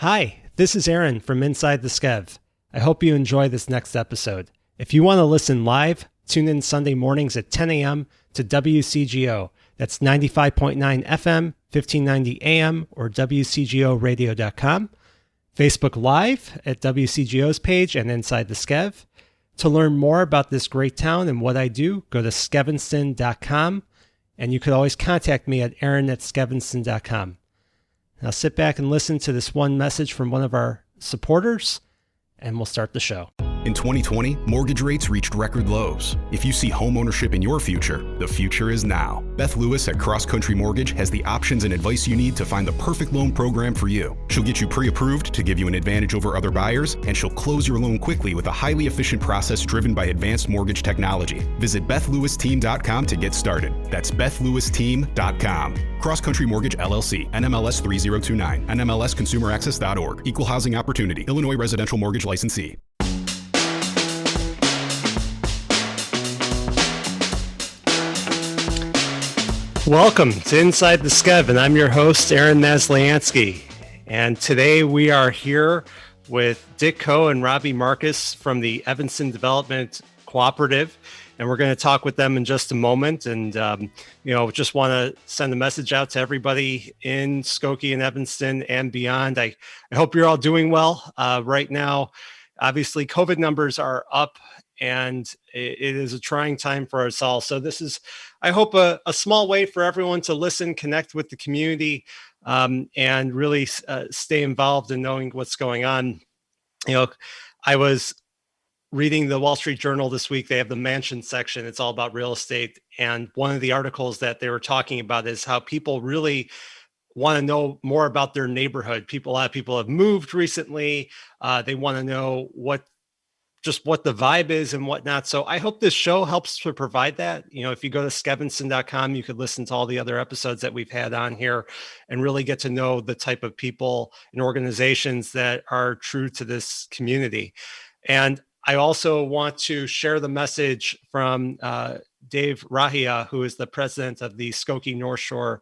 Hi, this is Aaron from Inside the Skev. I hope you enjoy this next episode. If you want to listen live, tune in Sunday mornings at 10 a.m. to WCGO. That's 95.9 FM, 1590 AM, or WCGOradio.com. Facebook Live at WCGO's page and Inside the Skev. To learn more about this great town and what I do, go to Evanston.com, and you could always contact me at aaron@skevinston.com. Now sit back and listen to this one message from one of our supporters, and we'll start the show. In 2020, mortgage rates reached record lows. If you see homeownership in your future, the future is now. Beth Lewis at Cross Country Mortgage has the options and advice you need to find the perfect loan program for you. She'll get you pre-approved to give you an advantage over other buyers, and she'll close your loan quickly with a highly efficient process driven by advanced mortgage technology. Visit BethLewisTeam.com to get started. That's BethLewisTeam.com. Cross Country Mortgage LLC, NMLS 3029, NMLSConsumerAccess.org. Equal housing opportunity. Illinois Residential Mortgage Licensee. Welcome to Inside the Skev, and I'm your host, Aaron Masliansky. And today we are here with Dick Coe and Robbie Markus from the Evanston Development Cooperative, and we're going to talk with them in just a moment. And, just want to send a message out to everybody in Skokie and Evanston and beyond. I hope you're all doing well. Right now, obviously, COVID numbers are up, and it is a trying time for us all. So this is, I hope, a small way for everyone to listen, connect with the community, and really stay involved in knowing what's going on. I was reading the Wall Street Journal this week. They have the mansion section. It's all about real estate. And one of the articles that they were talking about is how people really want to know more about their neighborhood. A lot of people have moved recently. They want to know what the vibe is and whatnot. So I hope this show helps to provide that. If you go to skevinston.com, you could listen to all the other episodes that we've had on here and really get to know the type of people and organizations that are true to this community. And I also want to share the message from Dave Rahia, who is the president of the Skokie North Shore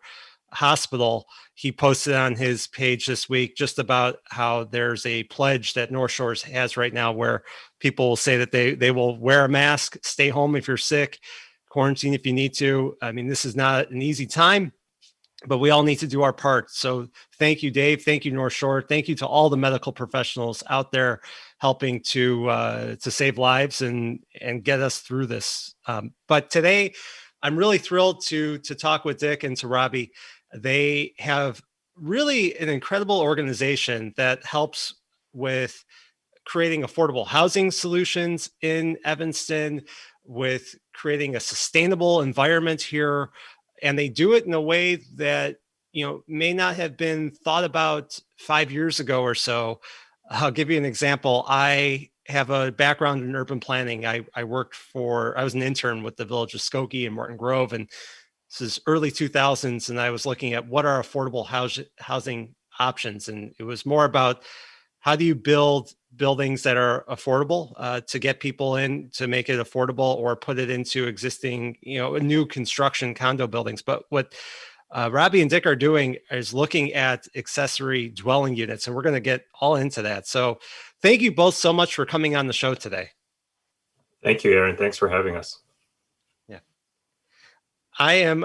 Hospital. He posted on his page this week just about how there's a pledge that North Shores has right now where people will say that they will wear a mask, stay home if you're sick, quarantine if you need to. I mean, this is not an easy time, but we all need to do our part. So thank you, Dave. Thank you, North Shore. Thank you to all the medical professionals out there helping to save lives and get us through this. But today, I'm really thrilled to talk with Dick and to Robbie. They have really an incredible organization that helps with creating affordable housing solutions in Evanston, with creating a sustainable environment here. And they do it in a way that, may not have been thought about 5 years ago or so. I'll give you an example. I have a background in urban planning. I was an intern with the Village of Skokie and Morton Grove, and this is early 2000s, and I was looking at what are affordable housing options. And it was more about how do you build buildings that are affordable to get people in, to make it affordable, or put it into existing, new construction condo buildings. But what Robbie and Dick are doing is looking at accessory dwelling units, and we're going to get all into that. So thank you both so much for coming on the show today. Thank you, Aaron. Thanks for having us. I am,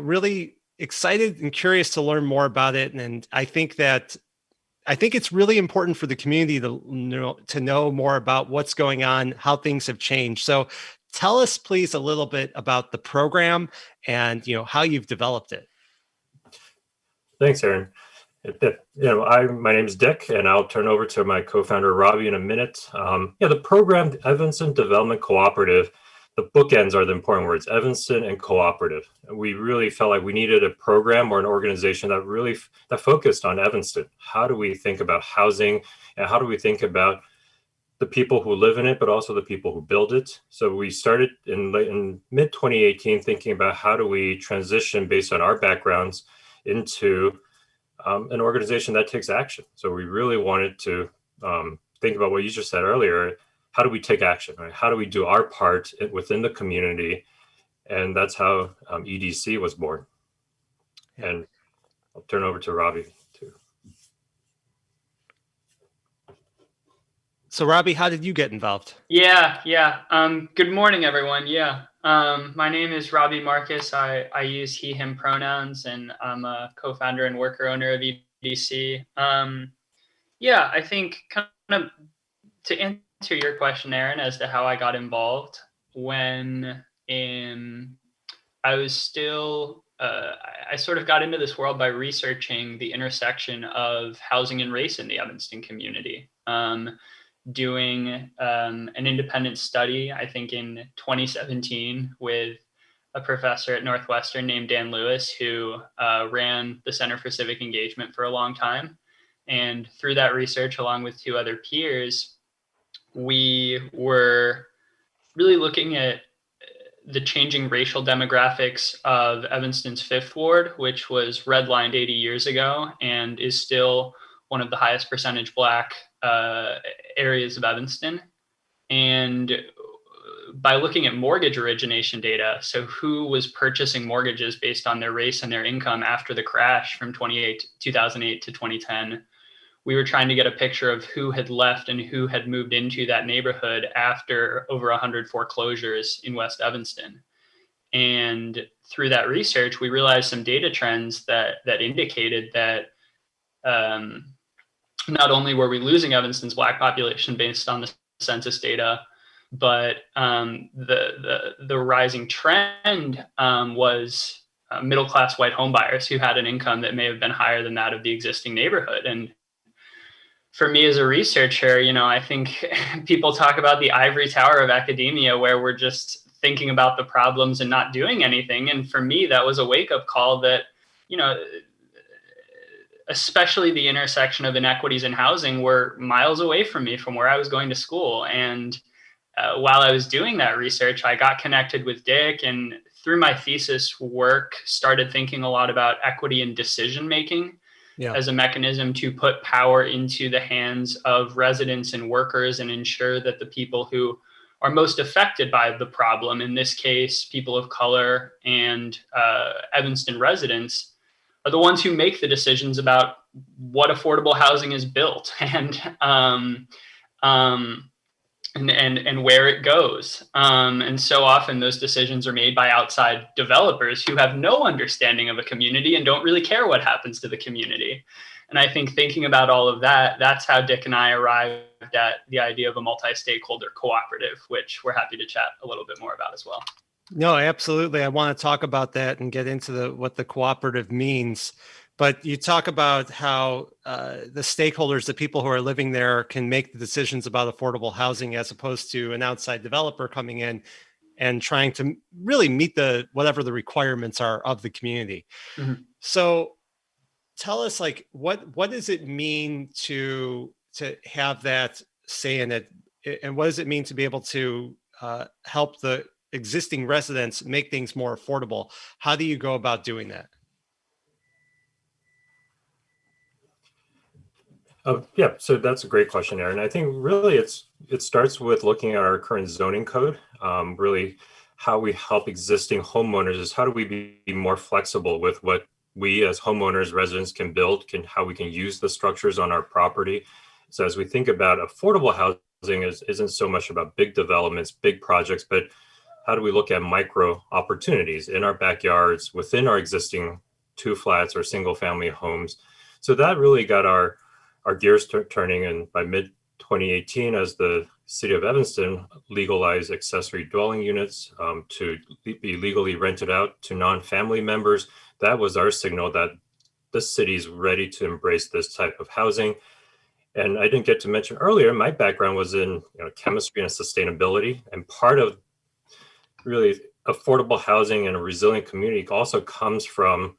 really excited and curious to learn more about it. And I think it's really important for the community to know more about what's going on, how things have changed. So tell us, please, a little bit about the program and, how you've developed it. Thanks, Aaron. My name is Dick, and I'll turn over to my co-founder, Robbie, in a minute. The program, the Evanston Development Cooperative, the bookends are the important words, Evanston and Cooperative. We really felt like we needed a program or an organization that focused on Evanston. How do we think about housing, and how do we think about the people who live in it, but also the people who build it? So we started in mid 2018 thinking about how do we transition based on our backgrounds into an organization that takes action. So we really wanted to think about what you just said earlier. How do we take action, right? How do we do our part within the community? And that's how EDC was born. And I'll turn over to Robbie too. So Robbie, how did you get involved? Yeah. Good morning, everyone. My name is Robbie Markus. I use he, him pronouns, and I'm a co-founder and worker owner of EDC. I think kind of to answer your question, Aaron, as to how I got involved, when I was still, I sort of got into this world by researching the intersection of housing and race in the Evanston community. Doing an independent study, I think in 2017, with a professor at Northwestern named Dan Lewis, who ran the Center for Civic Engagement for a long time. And through that research, along with two other peers, we were really looking at the changing racial demographics of Evanston's Fifth Ward, which was redlined 80 years ago and is still one of the highest percentage Black areas of Evanston. And by looking at mortgage origination data, so who was purchasing mortgages based on their race and their income after the crash from 2008 to 2010, we were trying to get a picture of who had left and who had moved into that neighborhood after over 100 foreclosures in West Evanston. And through that research, we realized some data trends that indicated that not only were we losing Evanston's Black population based on the census data, but the rising trend was middle-class white homebuyers who had an income that may have been higher than that of the existing neighborhood. And for me as a researcher, I think people talk about the ivory tower of academia, where we're just thinking about the problems and not doing anything. And for me, that was a wake-up call that, especially the intersection of inequities in housing were miles away from me, from where I was going to school. And while I was doing that research, I got connected with Dick, and through my thesis work, started thinking a lot about equity in decision-making as a mechanism to put power into the hands of residents and workers and ensure that the people who are most affected by the problem, in this case, people of color and Evanston residents, are the ones who make the decisions about what affordable housing is built and where it goes. And so often those decisions are made by outside developers who have no understanding of a community and don't really care what happens to the community. And I think thinking about all of that, that's how Dick and I arrived at the idea of a multi-stakeholder cooperative, which we're happy to chat a little bit more about as well. No, absolutely. I want to talk about that and get into what the cooperative means. But you talk about how the stakeholders, the people who are living there, can make the decisions about affordable housing as opposed to an outside developer coming in and trying to really meet whatever the requirements are of the community. Mm-hmm. So tell us, what does it mean to have that say in it? And what does it mean to be able to help the existing residents make things more affordable? How do you go about doing that? So that's a great question, Aaron. I think really it starts with looking at our current zoning code. Really, how we help existing homeowners is how do we be more flexible with what we as homeowners, residents can build, how we can use the structures on our property. So as we think about affordable housing, isn't so much about big developments, big projects, but how do we look at micro opportunities in our backyards, within our existing 2 flats or single family homes? So that really got our gears turning, and by mid 2018, as the city of Evanston legalized accessory dwelling units to be legally rented out to non-family members, that was our signal that the city's ready to embrace this type of housing. And I didn't get to mention earlier, my background was in chemistry and sustainability, and part of really affordable housing and a resilient community also comes from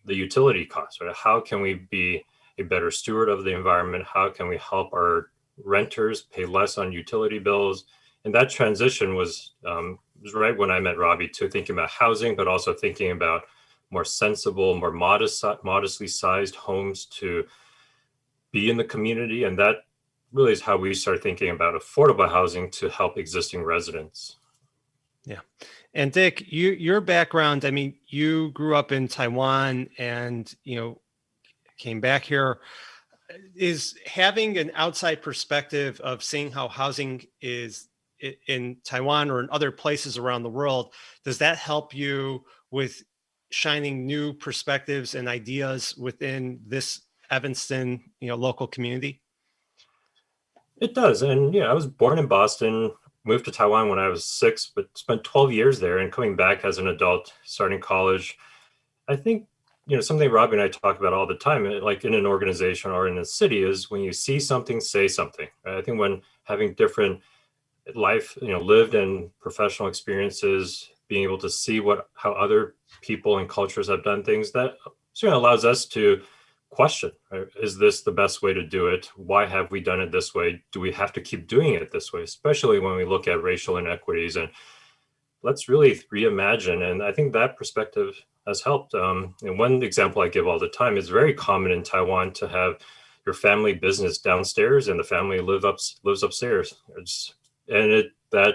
the utility costs. Right? How can we be a better steward of the environment? How can we help our renters pay less on utility bills? And that transition was right when I met Robbie, to thinking about housing, but also thinking about more sensible, more modestly sized homes to be in the community. And that really is how we start thinking about affordable housing to help existing residents. Yeah. And Dick, your background, I mean, you grew up in Taiwan and, came back here. is having an outside perspective of seeing how housing is in Taiwan or in other places around the world, does that help you with shining new perspectives and ideas within this Evanston, local community? It does. And yeah, I was born in Boston, moved to Taiwan when I was 6, but spent 12 years there, and coming back as an adult, starting college. I think, something Robbie and I talk about all the time, like in an organization or in a city, is when you see something, say something. Right? I think when having different life, lived and professional experiences, being able to see how other people and cultures have done things, that certainly allows us to question, right? Is this the best way to do it? Why have we done it this way? Do we have to keep doing it this way? Especially when we look at racial inequities, and let's really reimagine. And I think that perspective has helped. And one example I give all the time is very common in Taiwan to have your family business downstairs and the family lives upstairs. That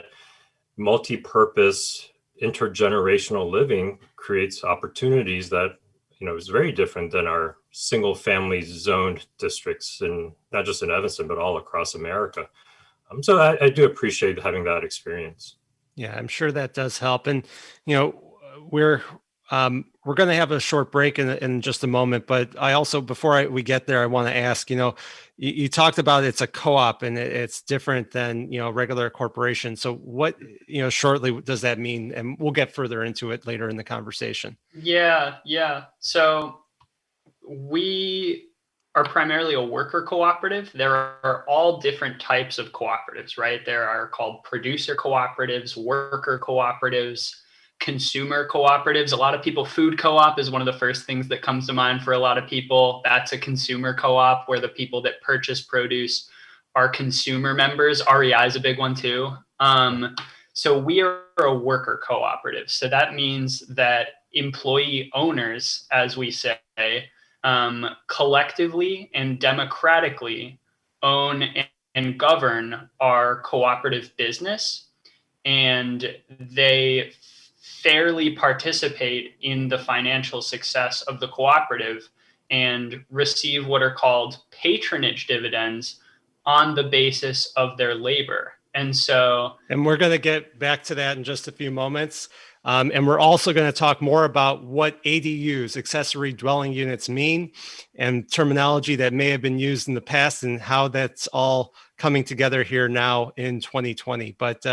multi-purpose intergenerational living creates opportunities that is very different than our single family zoned districts, and not just in Evanston but all across America. So I do appreciate having that experience. Yeah, I'm sure that does help. And we're going to have a short break in just a moment, but I also, before we get there, I want to ask, you talked about it's a co-op and it's different than, regular corporation. So what, shortly does that mean? And we'll get further into it later in the conversation. Yeah. So we are primarily a worker cooperative. There are all different types of cooperatives, right? There are called producer cooperatives, worker cooperatives, consumer cooperatives. A lot of people, food co-op is one of the first things that comes to mind for a lot of people. That's a consumer co-op where the people that purchase produce are consumer members. REI is a big one too. So we are a worker cooperative. So that means that employee owners, as we say, collectively and democratically own and govern our cooperative business, and they fairly participate in the financial success of the cooperative and receive what are called patronage dividends on the basis of their labor. And we're going to get back to that in just a few moments. And we're also going to talk more about what ADUs, accessory dwelling units, mean, and terminology that may have been used in the past and how that's all coming together here now in 2020. But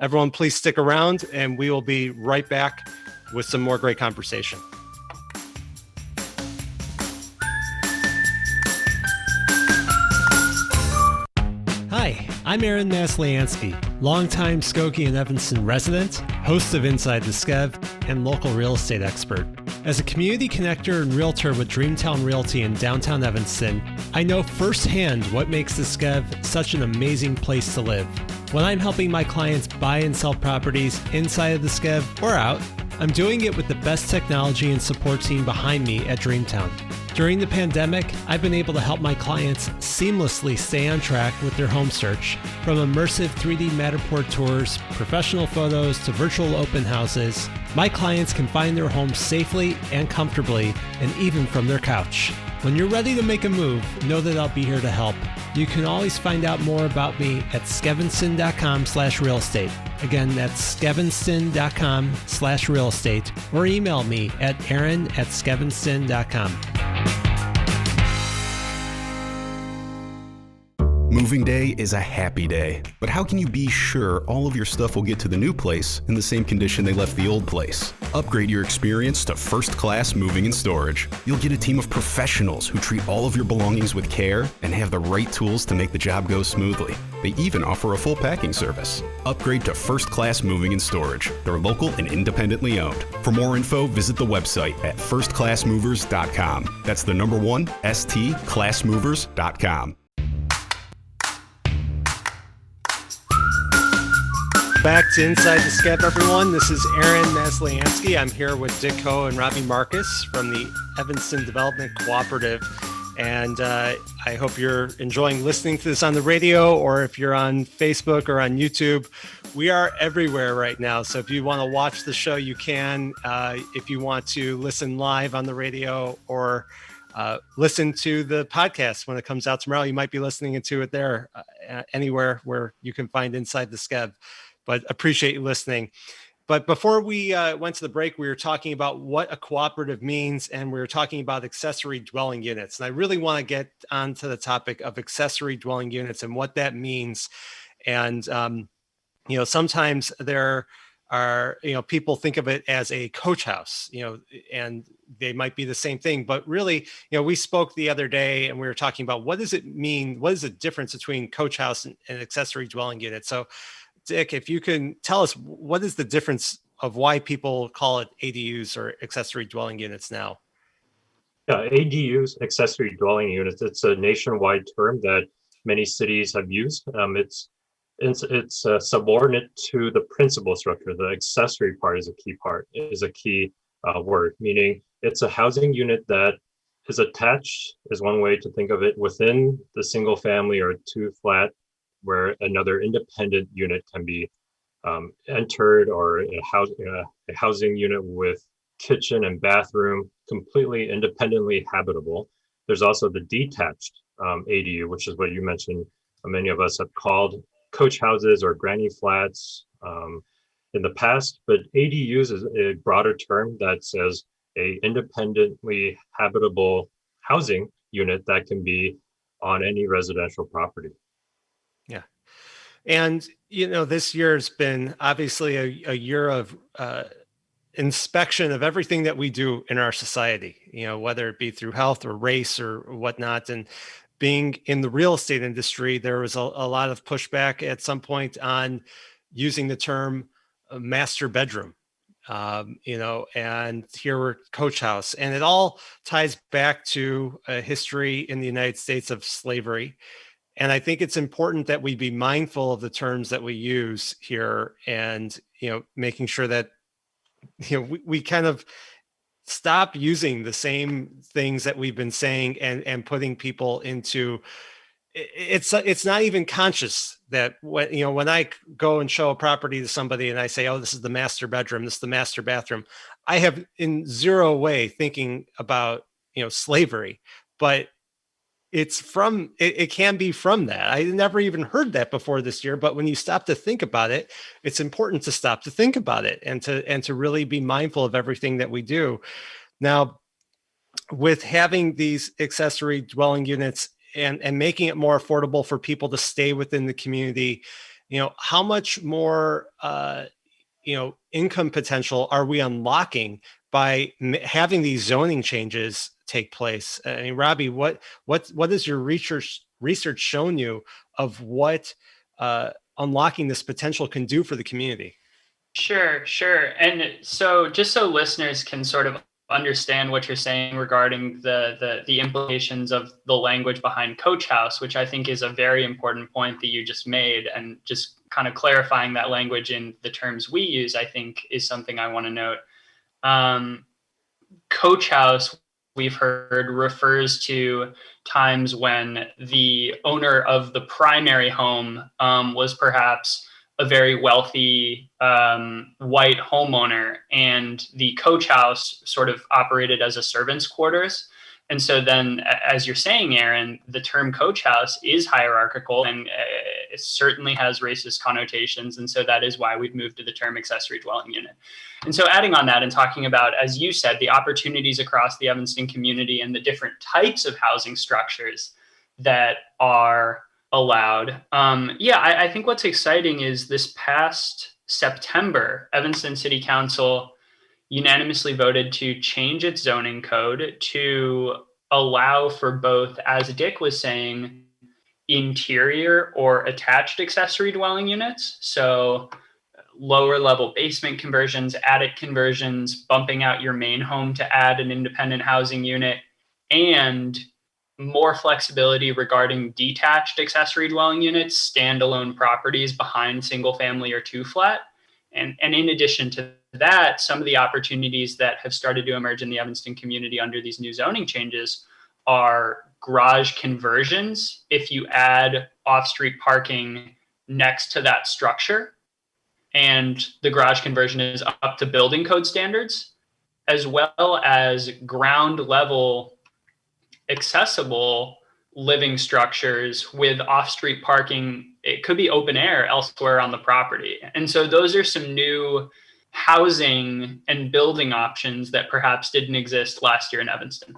everyone, please stick around and we will be right back with some more great conversation. Hi, I'm Aaron Masliansky, longtime Skokie and Evanston resident, host of Inside the Skev, and local real estate expert. As a community connector and realtor with Dreamtown Realty in downtown Evanston, I know firsthand what makes the Skev such an amazing place to live. When I'm helping my clients buy and sell properties inside of the Skev or out, I'm doing it with the best technology and support team behind me at Dreamtown. During the pandemic, I've been able to help my clients seamlessly stay on track with their home search, from immersive 3D Matterport tours, professional photos, to virtual open houses. My clients can find their homes safely and comfortably, and even from their couch. When you're ready to make a move, know that I'll be here to help. You can always find out more about me at skevinston.com/real estate. Again, that's skevinston.com/real estate, or email me at aaron@skevinston.com. Moving day is a happy day, but how can you be sure all of your stuff will get to the new place in the same condition they left the old place? Upgrade your experience to First Class Moving and Storage. You'll get a team of professionals who treat all of your belongings with care and have the right tools to make the job go smoothly. They even offer a full packing service. Upgrade to First Class Moving and Storage. They're local and independently owned. For more info, visit the website at firstclassmovers.com. That's the number 1, stclassmovers.com. Back to Inside the Skev, everyone. This is Aaron Masliansky. I'm here with Dick Coe and Robbie Markus from the Evanston Development Cooperative. And I hope you're enjoying listening to this on the radio, or if you're on Facebook or on YouTube. We are everywhere right now. So if you want to watch the show, you can. If you want to listen live on the radio or listen to the podcast when it comes out tomorrow. You might be listening to it there, anywhere where you can find Inside the Skev. But appreciate you listening. But before we went to the break, we were talking about what a cooperative means, and we were talking about accessory dwelling units. And I really want to get onto the topic of accessory dwelling units and what that means. And, sometimes there are, people think of it as a coach house, and they might be the same thing. But really, we spoke the other day and we were talking about what does it mean? What is the difference between coach house and accessory dwelling unit? So, Dick, if you can tell us what is the difference of why people call it ADUs or accessory dwelling units now? Yeah, ADUs, accessory dwelling units, it's a nationwide term that many cities have used. It's subordinate to the principal structure. The accessory part is a key word, meaning it's a housing unit that is attached, is one way to think of it, within the single family or two flat, where another independent unit can be entered, or a housing unit with kitchen and bathroom, completely independently habitable. There's also the detached ADU, which is what you mentioned. Many of us have called coach houses or granny flats in the past, but ADUs is a broader term that says a independently habitable housing unit that can be on any residential property. Yeah. And, this year has been obviously a year of inspection of everything that we do in our society, whether it be through health or race or whatnot. And being in the real estate industry, there was a lot of pushback at some point on using the term master bedroom, and here we're coach house. And it all ties back to a history in the United States of slavery. And I think it's important that we be mindful of the terms that we use here, and, making sure that, we kind of stop using the same things that we've been saying and putting people into, it's not even conscious that when I go and show a property to somebody and I say, oh, this is the master bedroom, this is the master bathroom, I have in zero way thinking about, slavery, but it can be from that. I never even heard that before this year, but when you stop to think about it, it's important to stop to think about it and to really be mindful of everything that we do. Now, with having these accessory dwelling units and making it more affordable for people to stay within the community, how much more, income potential are we unlocking by having these zoning changes take place? I mean, Robbie, what has your research shown you of what unlocking this potential can do for the community? Sure. And so just so listeners can sort of understand what you're saying regarding the implications of the language behind coach house, which I think is a very important point that you just made, and just kind of clarifying that language in the terms we use, I think is something I want to note. Coach house, we've heard, refers to times when the owner of the primary home was perhaps a very wealthy white homeowner, and the coach house sort of operated as a servant's quarters. And so then, as you're saying, Aaron, the term coach house is hierarchical and it certainly has racist connotations. And so that is why we've moved to the term accessory dwelling unit. And so adding on that and talking about, as you said, the opportunities across the Evanston community and the different types of housing structures that are allowed. I think what's exciting is this past September, Evanston City Council unanimously voted to change its zoning code to allow for both, as Dick was saying, interior or attached accessory dwelling units. So lower level basement conversions, attic conversions, bumping out your main home to add an independent housing unit, and more flexibility regarding detached accessory dwelling units, standalone properties behind single family or two flat. And in addition to that, some of the opportunities that have started to emerge in the Evanston community under these new zoning changes are garage conversions if you add off-street parking next to that structure, and the garage conversion is up to building code standards, as well as ground level accessible living structures with off-street parking. It could be open air elsewhere on the property. And so those are some new housing and building options that perhaps didn't exist last year in Evanston.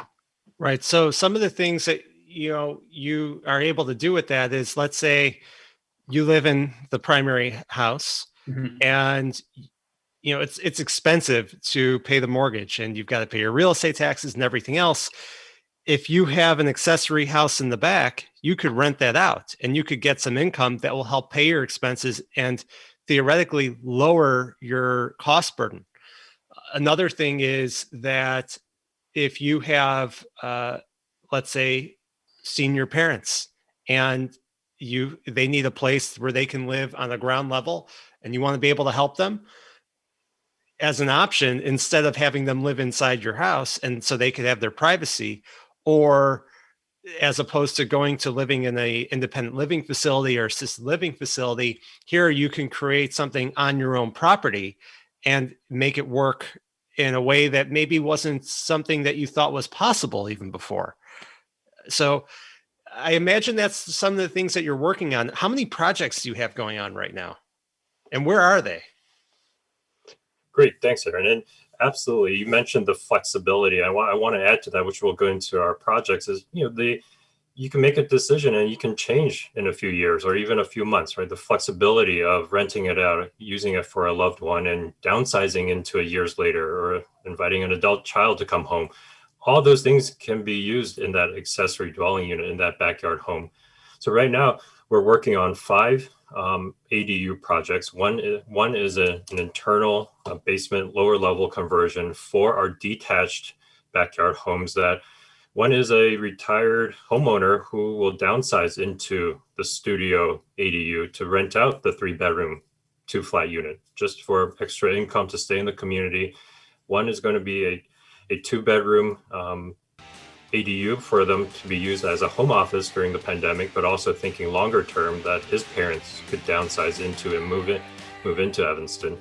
Right. So some of the things that you are able to do with that is, let's say you live in the primary house, and it's expensive to pay the mortgage, and you've got to pay your real estate taxes and everything else. If you have an accessory house in the back, you could rent that out and you could get some income that will help pay your expenses and theoretically lower your cost burden. Another thing is that if you have, let's say, senior parents, and they need a place where they can live on the ground level, and you want to be able to help them, as an option, instead of having them live inside your house and so they could have their privacy, or as opposed to going to living in a independent living facility or assisted living facility, here you can create something on your own property and make it work in a way that maybe wasn't something that you thought was possible even before. So I imagine that's some of the things that you're working on. How many projects do you have going on right now, and where are they? Great, thanks, Aaron. And absolutely, you mentioned the flexibility. I want to add to that, which we'll go into our projects. Is you can make a decision and you can change in a few years or even a few months, right? The flexibility of renting it out, using it for a loved one, and downsizing into a years later, or inviting an adult child to come home. All those things can be used in that accessory dwelling unit in that backyard home. So right now we're working on 5 ADU projects. One is an internal basement lower level conversion for our detached backyard homes. That one is a retired homeowner who will downsize into the studio ADU to rent out the 3-bedroom 2-flat unit just for extra income to stay in the community. One is going to be a 2-bedroom ADU for them to be used as a home office during the pandemic, but also thinking longer term that his parents could downsize into and move into Evanston.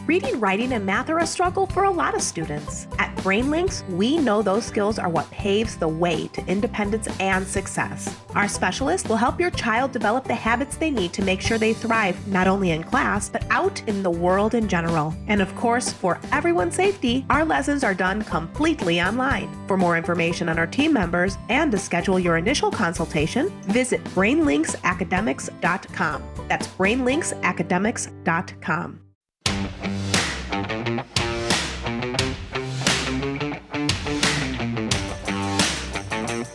Reading, writing, and math are a struggle for a lot of students. At BrainLinks, we know those skills are what paves the way to independence and success. Our specialists will help your child develop the habits they need to make sure they thrive not only in class, but out in the world in general. And of course, for everyone's safety, our lessons are done completely online. For more information on our team members and to schedule your initial consultation, visit brainlinksacademics.com. That's brainlinksacademics.com.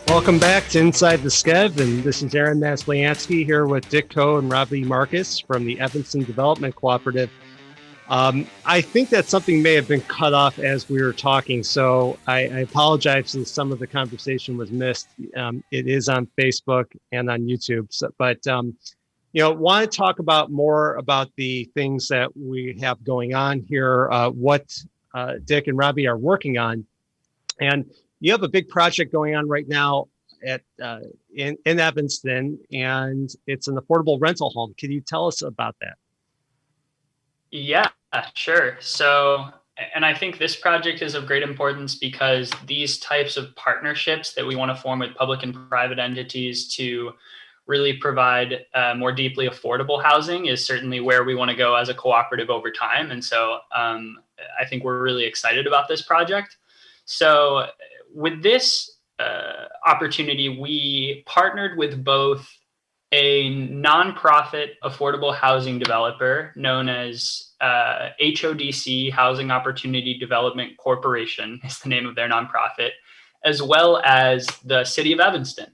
Welcome back to Inside the Skev, and this is Aaron Masliansky here with Dick Coe and Robbie Markus from the Evanston Development Cooperative. I think that something may have been cut off as we were talking, so I apologize if some of the conversation was missed. It is on Facebook and on YouTube, but want to talk about more about the things that we have going on here, what Dick and Robbie are working on. And you have a big project going on right now in Evanston, and it's an affordable rental home. Can you tell us about that? Yeah, sure. So, and I think this project is of great importance because these types of partnerships that we want to form with public and private entities to really provide more deeply affordable housing is certainly where we want to go as a cooperative over time. And so I think we're really excited about this project. So with this opportunity, we partnered with both a nonprofit affordable housing developer known as HODC, Housing Opportunity Development Corporation is the name of their nonprofit, as well as the city of Evanston.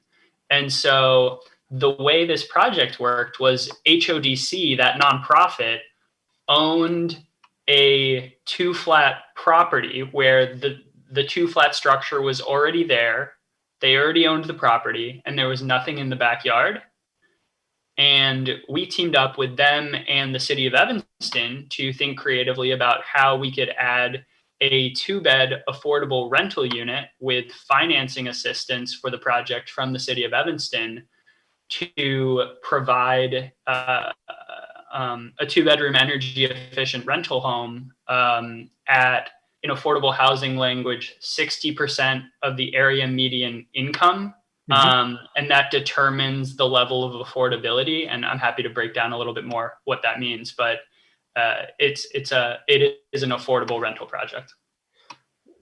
And so the way this project worked was HODC, that nonprofit, owned a 2-flat property where the 2-flat structure was already there. They already owned the property and there was nothing in the backyard. And we teamed up with them and the city of Evanston to think creatively about how we could add a 2-bed affordable rental unit with financing assistance for the project from the city of Evanston to provide a 2-bedroom energy efficient rental home at in affordable housing language, 60% of the area median income. And that determines the level of affordability. And I'm happy to break down a little bit more what that means, but it is an affordable rental project.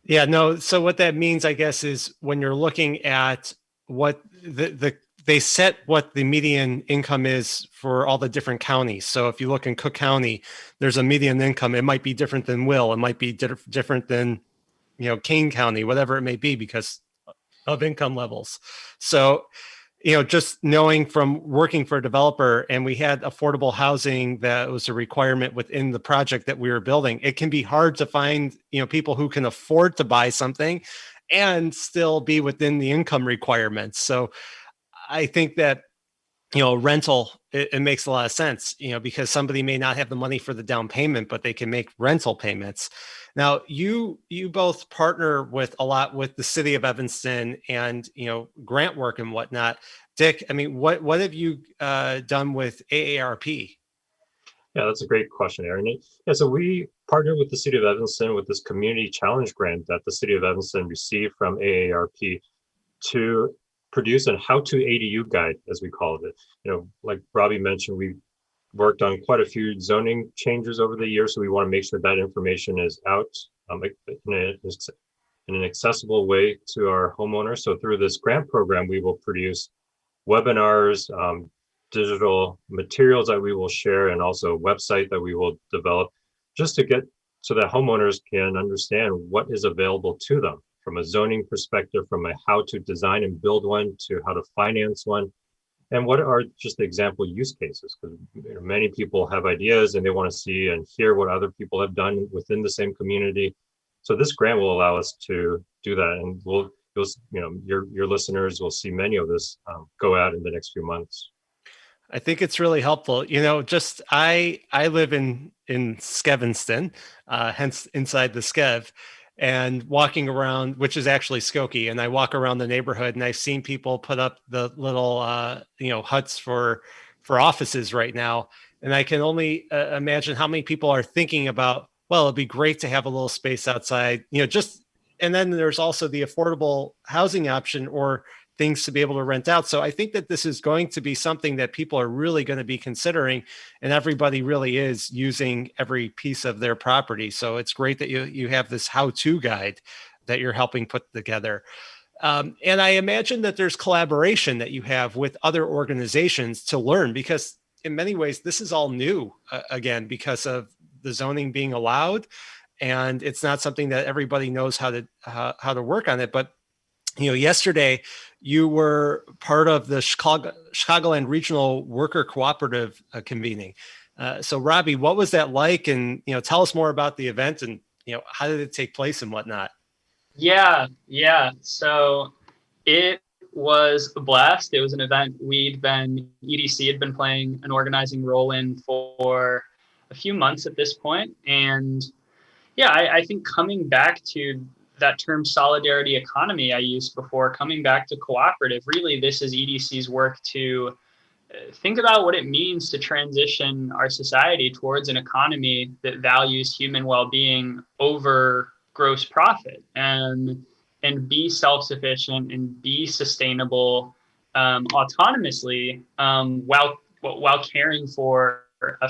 Yeah, no. So what that means, I guess, is when you're looking at what they set what the median income is for all the different counties. So if you look in Cook County, there's a median income. It might be different than Will. It might be different than, Kane County, whatever it may be, because of income levels. So, just knowing from working for a developer, and we had affordable housing that was a requirement within the project that we were building, it can be hard to find, people who can afford to buy something and still be within the income requirements. So I think that, rental, it makes a lot of sense, because somebody may not have the money for the down payment, but they can make rental payments. Now, you both partner with a lot with the city of Evanston and, grant work and whatnot. Dick, I mean, what have you done with AARP? Yeah, that's a great question, Aaron. Yeah, so we partnered with the city of Evanston with this community challenge grant that the city of Evanston received from AARP to produce a how-to ADU guide, as we call it. Like Robbie mentioned, we worked on quite a few zoning changes over the years, so we want to make sure that information is out in an accessible way to our homeowners. So through this grant program, we will produce webinars, digital materials that we will share, and also a website that we will develop just to get so that homeowners can understand what is available to them from a zoning perspective, from a how to design and build one to how to finance one. And what are just the example use cases? Because many people have ideas and they want to see and hear what other people have done within the same community. So this grant will allow us to do that, and your listeners will see many of this go out in the next few months. I think it's really helpful. Just I live in Evanston, hence inside the Skev, and walking around, which is actually Skokie, and I walk around the neighborhood and I've seen people put up the little huts for offices right now, and I can only imagine how many people are thinking about, well, it'd be great to have a little space outside, and then there's also the affordable housing option or things to be able to rent out. So I think that this is going to be something that people are really going to be considering, and everybody really is using every piece of their property. So it's great that you have this how-to guide that you're helping put together. And I imagine that there's collaboration that you have with other organizations to learn, because in many ways, this is all new again, because of the zoning being allowed. And it's not something that everybody knows how to work on it. But yesterday you were part of the Chicagoland Regional Worker Cooperative convening. So Robbie, what was that like? And, tell us more about the event and, how did it take place and whatnot? Yeah. So it was a blast. It was an event EDC had been playing an organizing role in for a few months at this point. And yeah, I think coming back to that term solidarity economy I used before, coming back to cooperative, really this is EDC's work to think about what it means to transition our society towards an economy that values human well-being over gross profit, and be self-sufficient and be sustainable autonomously while caring for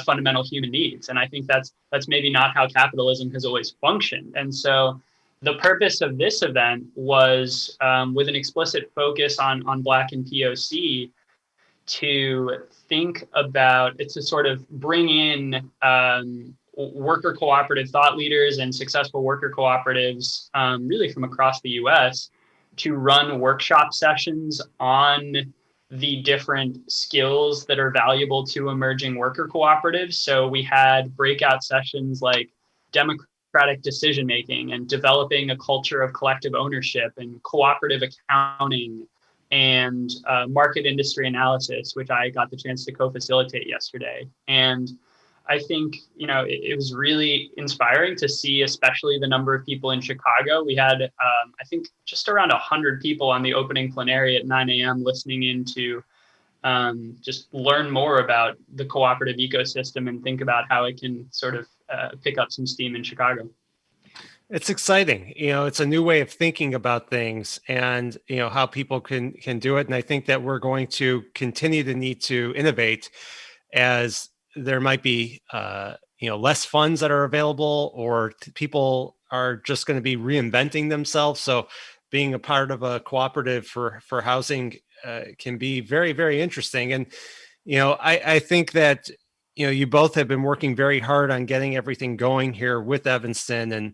fundamental human needs. And I think that's maybe not how capitalism has always functioned. And so the purpose of this event was, with an explicit focus on Black and POC, to think about it, to sort of bring in worker cooperative thought leaders and successful worker cooperatives, really from across the US, to run workshop sessions on the different skills that are valuable to emerging worker cooperatives. So we had breakout sessions like democratic decision making and developing a culture of collective ownership and cooperative accounting and market industry analysis, which I got the chance to co-facilitate yesterday. And I think, it was really inspiring to see, especially the number of people in Chicago. We had, I think, just around 100 people on the opening plenary at 9 a.m. listening in to just learn more about the cooperative ecosystem and think about how it can sort of pick up some steam in Chicago. It's exciting. It's a new way of thinking about things and, how people can do it. And I think that we're going to continue to need to innovate as there might be, less funds that are available or people are just going to be reinventing themselves. So being a part of a cooperative for housing can be very, very interesting. And, I think that, you both have been working very hard on getting everything going here with Evanston. And,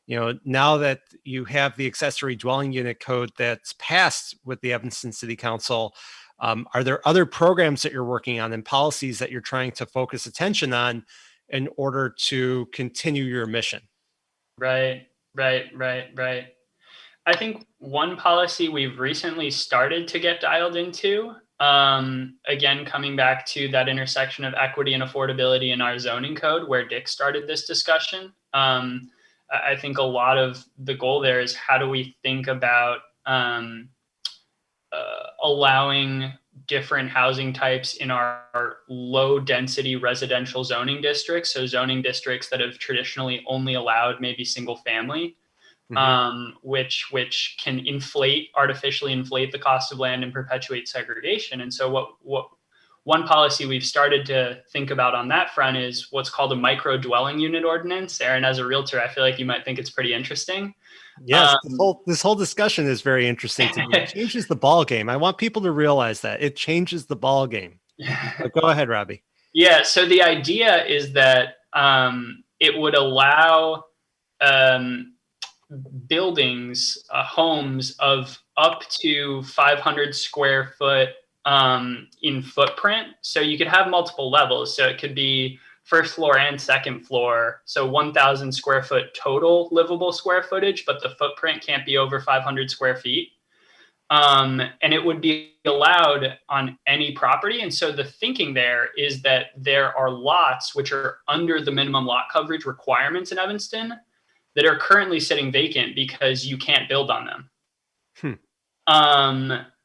now that you have the accessory dwelling unit code that's passed with the Evanston City Council, are there other programs that you're working on and policies that you're trying to focus attention on in order to continue your mission? Right. I think one policy we've recently started to get dialed into, again, coming back to that intersection of equity and affordability in our zoning code where Dick started this discussion. I think a lot of the goal there is how do we think about allowing different housing types in our low density residential zoning districts. So zoning districts that have traditionally only allowed maybe single family, which can artificially inflate the cost of land and perpetuate segregation. And so what one policy we've started to think about on that front is what's called a micro dwelling unit ordinance. Aaron, as a realtor, I feel like you might think it's pretty interesting. Yes, this whole discussion is very interesting to me. It changes the ball game. I want people to realize that it changes the ball game. But go ahead, Robbie. Yeah. So the idea is that it would allow buildings, homes of up to 500 square foot in footprint. So you could have multiple levels. So it could be first floor and second floor. So 1,000 square foot total livable square footage, but the footprint can't be over 500 square feet. And it would be allowed on any property. And so the thinking there is that there are lots which are under the minimum lot coverage requirements in Evanston that are currently sitting vacant because you can't build on them.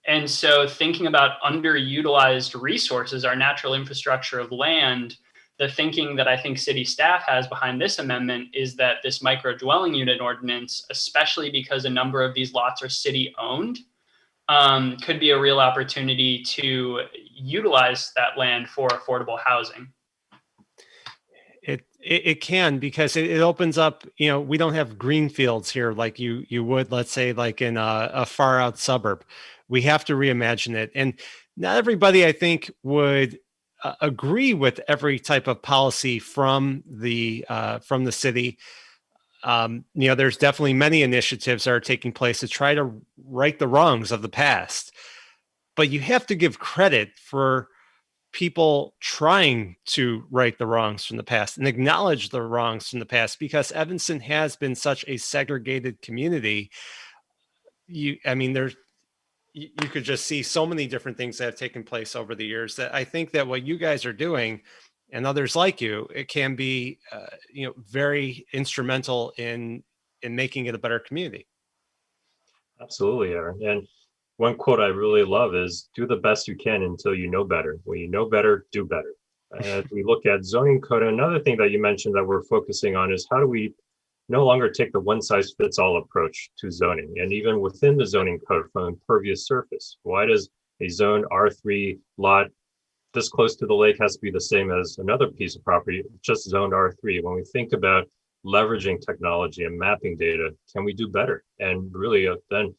And so thinking about underutilized resources, our natural infrastructure of land, the thinking that I think city staff has behind this amendment is that this micro dwelling unit ordinance, especially because a number of these lots are city owned, could be a real opportunity to utilize that land for affordable housing. It can, because it opens up, we don't have green fields here like you would, let's say, like in a far out suburb. We have to reimagine it. And not everybody, I think, would agree with every type of policy from the city. There's definitely many initiatives that are taking place to try to right the wrongs of the past. But you have to give credit for people trying to right the wrongs from the past and acknowledge the wrongs from the past, because Evanston has been such a segregated community. You could just see so many different things that have taken place over the years that I think that what you guys are doing and others like you, it can be, very instrumental in making it a better community. Absolutely, Aaron. And one quote I really love is, do the best you can until you know better. When you know better, do better. As we look at zoning code, another thing that you mentioned that we're focusing on is how do we no longer take the one size fits all approach to zoning, and even within the zoning code from impervious surface. Why does a zone R3 lot this close to the lake has to be the same as another piece of property just zoned R3? When we think about leveraging technology and mapping data, can we do better? And really then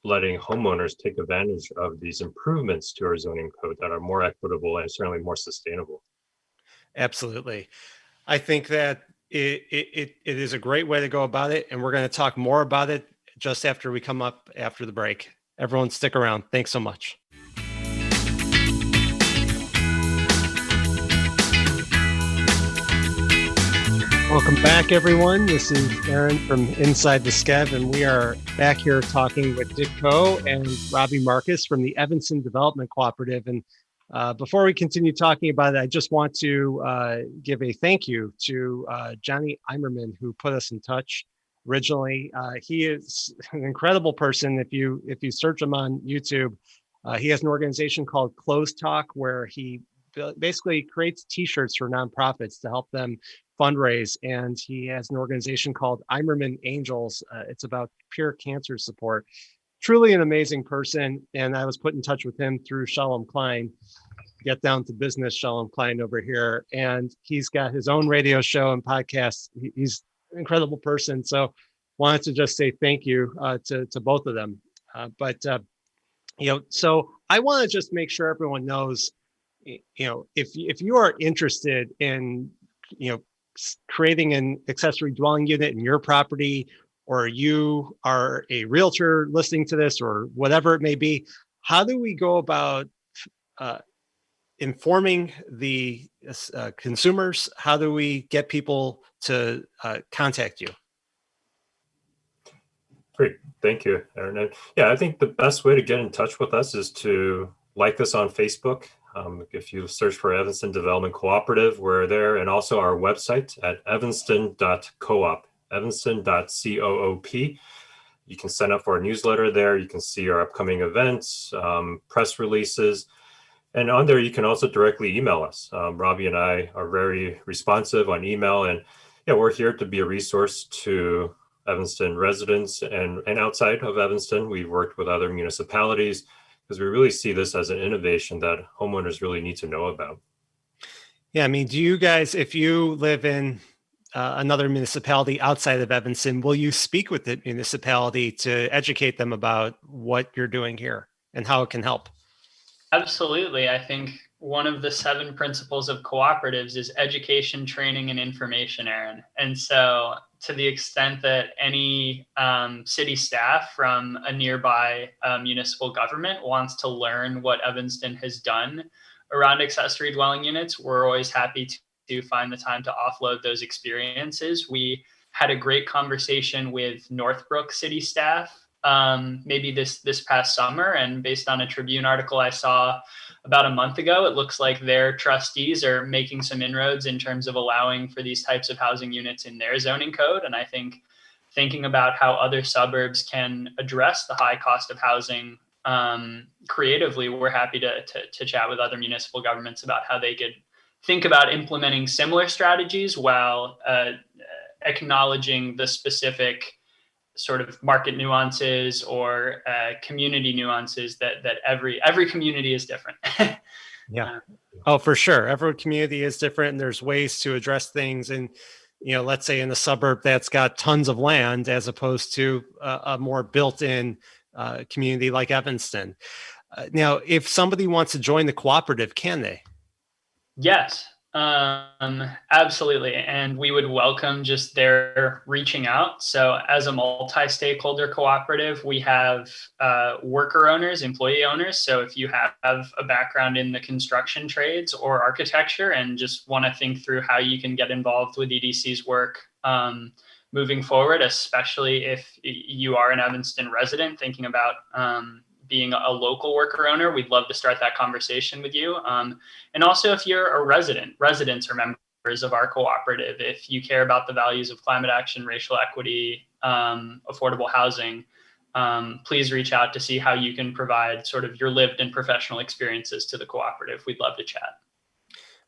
letting homeowners take advantage of these improvements to our zoning code that are more equitable and certainly more sustainable. Absolutely. I think that it is a great way to go about it. And we're going to talk more about it just after we come up after the break. Everyone stick around. Thanks so much. Welcome back, everyone. This is Aaron from Inside the Skev, and we are back here talking with Dick Coe and Robbie Markus from the Evanston Development Cooperative. And before we continue talking about it, I just want to give a thank you to Johnny Eimerman, who put us in touch originally. He is an incredible person. If you search him on YouTube, he has an organization called Close Talk, where he basically creates T-shirts for nonprofits to help them fundraise. And he has an organization called Imerman Angels. It's about pure cancer support. Truly an amazing person. And I was put in touch with him through Shalom Klein. Get down to business, Shalom Klein over here. And he's got his own radio show and podcast. He's an incredible person. So wanted to just say thank you to both of them. So I want to just make sure everyone knows, if you are interested in, creating an accessory dwelling unit in your property, or you are a realtor listening to this, or whatever it may be, how do we go about informing the consumers? How do we get people to contact you? Great. Thank you, Aaron. And I think the best way to get in touch with us is to like us on Facebook. If you search for Evanston Development Cooperative, we're there. And also our website at evanston.coop, evanston.coop. You can sign up for our newsletter there. You can see our upcoming events, press releases. And on there, you can also directly email us. Robbie and I are very responsive on email. And we're here to be a resource to Evanston residents and outside of Evanston. We've worked with other municipalities because we really see this as an innovation that homeowners really need to know about. Yeah, I mean, do you guys, if you live in another municipality outside of Evanston, will you speak with the municipality to educate them about what you're doing here and how it can help? Absolutely. I think one of the 7 principles of cooperatives is education, training, and information, Aaron. And so to the extent that any city staff from a nearby municipal government wants to learn what Evanston has done around accessory dwelling units, we're always happy to find the time to offload those experiences. We had a great conversation with Northbrook city staff maybe this past summer, and based on a Tribune article I saw about a month ago, it looks like their trustees are making some inroads in terms of allowing for these types of housing units in their zoning code. And I think thinking about how other suburbs can address the high cost of housing creatively, we're happy to chat with other municipal governments about how they could think about implementing similar strategies while acknowledging the specific sort of market nuances or community nuances that every community is different. Yeah. Oh, for sure. Every community is different, and there's ways to address things. And, let's say in a suburb that's got tons of land as opposed to a more built-in community like Evanston. Now, if somebody wants to join the cooperative, can they? Yes. Absolutely. And we would welcome just their reaching out. So as a multi-stakeholder cooperative, we have worker owners, employee owners. So if you have a background in the construction trades or architecture and just want to think through how you can get involved with EDC's work moving forward, especially if you are an Evanston resident thinking about being a local worker owner, we'd love to start that conversation with you. And also if you're a residents are members of our cooperative, if you care about the values of climate action, racial equity, affordable housing, please reach out to see how you can provide sort of your lived and professional experiences to the cooperative. We'd love to chat.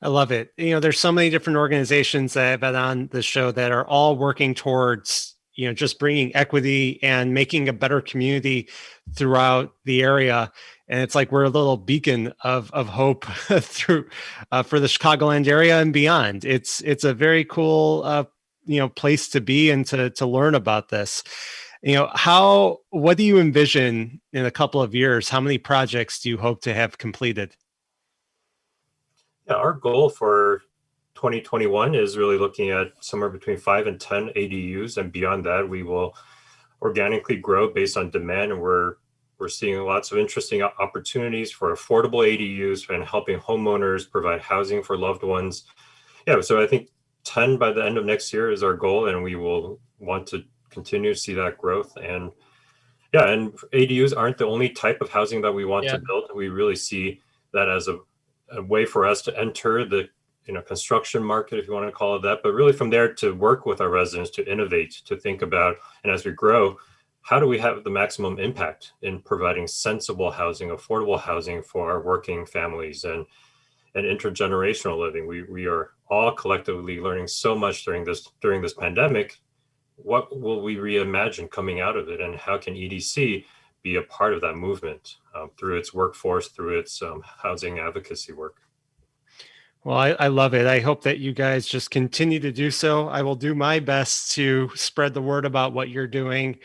I love it. There's so many different organizations that I've been on the show that are all working towards just bringing equity and making a better community throughout the area. And it's like we're a little beacon of hope through for the Chicagoland area and beyond. It's a very cool place to be and to learn about this. What do you envision in a couple of years? How many projects do you hope to have completed? Yeah, our goal for 2021 is really looking at somewhere between 5 and 10 ADUs, and beyond that, we will organically grow based on demand. And we're seeing lots of interesting opportunities for affordable ADUs and helping homeowners provide housing for loved ones. Yeah, so I think 10 by the end of next year is our goal, and we will want to continue to see that growth. And and ADUs aren't the only type of housing that we want to build. We really see that as a way for us to enter the construction market, if you want to call it that, but really from there to work with our residents, to innovate, to think about, and as we grow, how do we have the maximum impact in providing sensible housing, affordable housing for our working families? And and intergenerational living. We are all collectively learning so much during this pandemic. What will we reimagine coming out of it, and how can EDC be a part of that movement through its workforce, through its housing advocacy work? Well, I love it. I hope that you guys just continue to do so. I will do my best to spread the word about what you're doing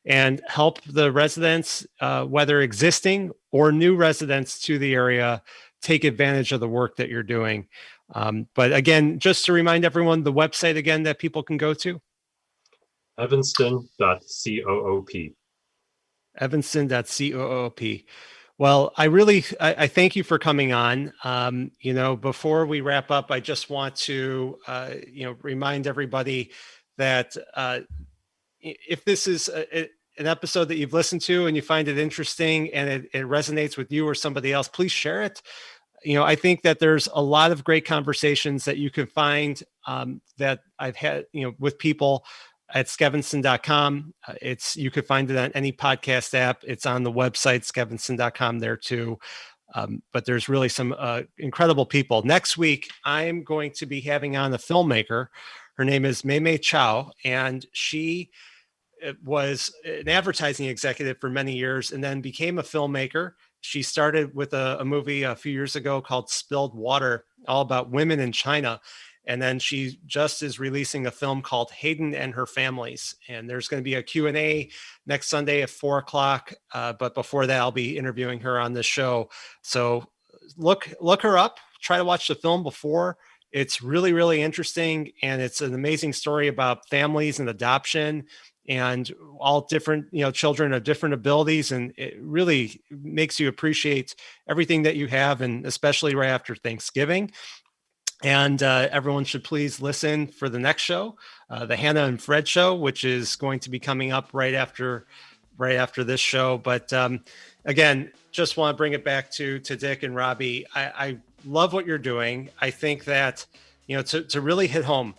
and help the residents, whether existing or new residents to the area, take advantage of the work that you're doing. But again, just to remind everyone, the website again that people can go to? Evanston.coop. Evanston.coop. Well, I thank you for coming on. Before we wrap up, I just want to, remind everybody that if this is an episode that you've listened to and you find it interesting and it resonates with you or somebody else, please share it. I think that there's a lot of great conversations that you can find that I've had, with people at skevinston.com. You could find it on any podcast app. It's on the website, skevinston.com there too. But there's really some incredible people. Next week, I'm going to be having on a filmmaker. Her name is Mei Chow, and she was an advertising executive for many years and then became a filmmaker. She started with a movie a few years ago called Spilled Water, all about women in China. And then she just is releasing a film called Hayden and Her Families. And there's going to be a Q&A next Sunday at 4:00. But before that, I'll be interviewing her on the show. So look her up, try to watch the film before. It's really, really interesting. And it's an amazing story about families and adoption and all different, children of different abilities. And it really makes you appreciate everything that you have, and especially right after Thanksgiving. And everyone should please listen for the next show, the Hannah and Fred show, which is going to be coming up right after this show. But again, just want to bring it back to Dick and Robbie. I love what you're doing. I think that, to really hit home,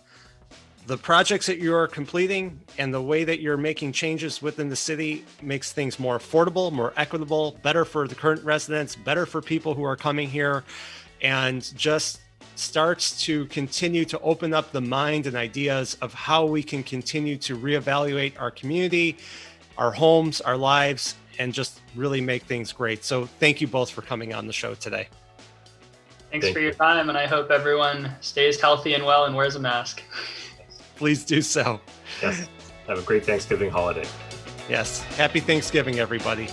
the projects that you're completing and the way that you're making changes within the city makes things more affordable, more equitable, better for the current residents, better for people who are coming here, and just starts to continue to open up the mind and ideas of how we can continue to reevaluate our community, our homes, our lives, and just really make things great. So thank you both for coming on the show today. Thanks for your time, and I hope everyone stays healthy and well and wears a mask. Please do so. Yes. Have a great Thanksgiving holiday. Yes. Happy Thanksgiving, everybody.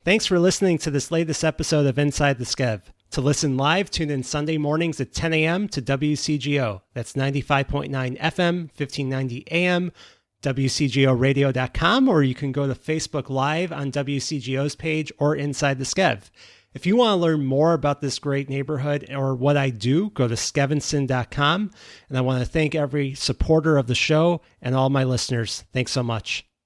Thanks for listening to this latest episode of Inside the Skev. To listen live, tune in Sunday mornings at 10 a.m. to WCGO. That's 95.9 FM, 1590 AM, WCGOradio.com, or you can go to Facebook Live on WCGO's page or Inside the Skev. If you want to learn more about this great neighborhood or what I do, go to skevinston.com. And I want to thank every supporter of the show and all my listeners. Thanks so much.